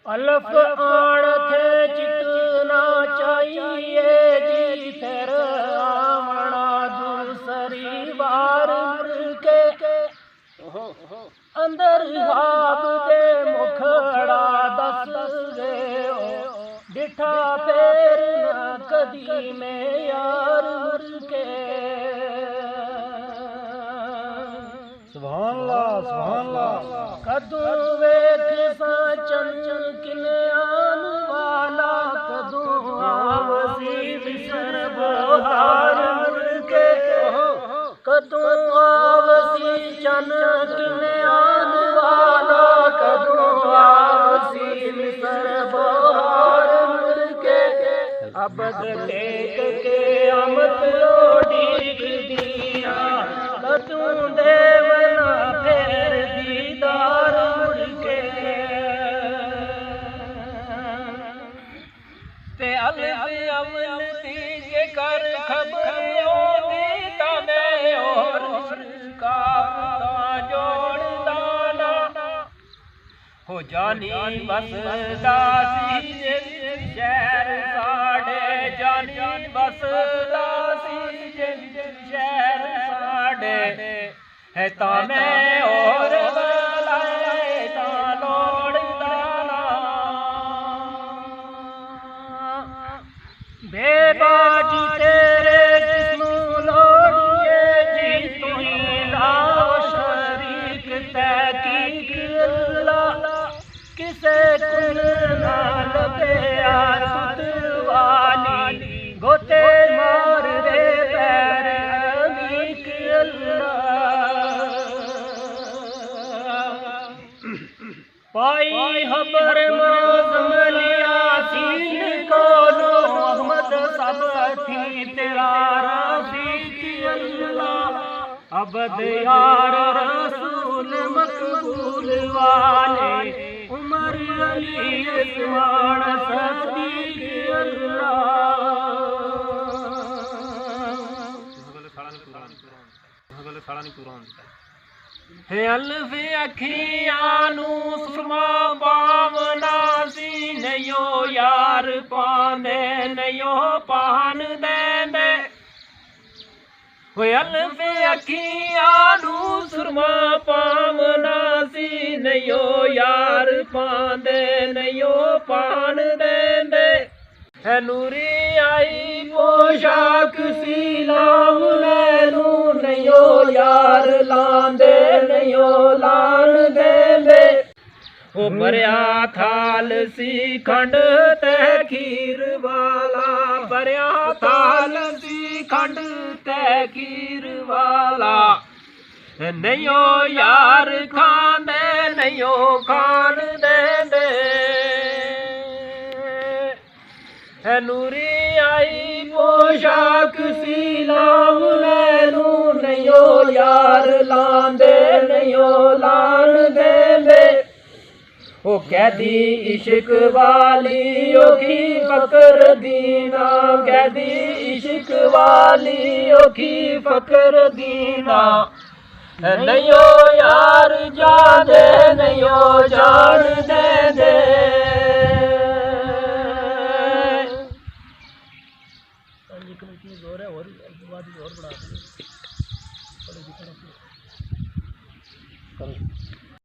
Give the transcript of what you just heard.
अल्फ आण थे चितना चाहिए जी फिर आवना दूसरी बार के अंदर हाब दे मुखड़ा दस गए डिठा फेर न कदी में यार के सुभान अल्लाह कदू वेख सा चंचल किने आन वाला कदू आवसी बिसर बहार के कदू आवसी चन किने आन वाला कदू आवसी बिसर बहार के अबद टेक के अमत लोड़ी दिया कदू देवना फेर दीदार मुड़ के ते अल्फ अमल तीजे कर खबरों दी तने और का जोड़ दाना हो जानी बस दासी शहर साढ़े जानी बस दासी शहर साढ़े है ताने और बलाए ता लोड़ दाना बेबाजी तेरे जिस्मु लोड़िए जी तू ही लाओ शरीक तहकीक अल्लाह किसे कुल ना लबे आरत वाली गोते मार रे पैर अमीक पाई खबर मलिया सीन को लो अहमद सब थी तेरा रफीक अल्लाह अबद यार रसूल मकबूल वाले उमर अली उस्मान सदीक अल्लाह है अल्फ अखियां नू सुरमा पावना सी नयो यार पांदे नयो पान देंदे होए अल्फ अखियां नू सुरमा पावना सी नयो यार पांदे नयो पान देंदे है नूरी आई पोशाक सी लाम नैनू नयो यार लांदे नयो लान देंदे ओ भरिया थाल सी खंड ते खीर वाला भरिया थाल सी खंड ते खीर वाला नयो यार खांदे नयो खान देंदे है नूरी आई पोशाक सी लाम नैनू नयो यार लांदे नयो लान देंदे ओ कैदी इश्क वाली ओखी फकर दीना कैदी इश्क वाली ओखी फकर दीना नयो यार जादे नयो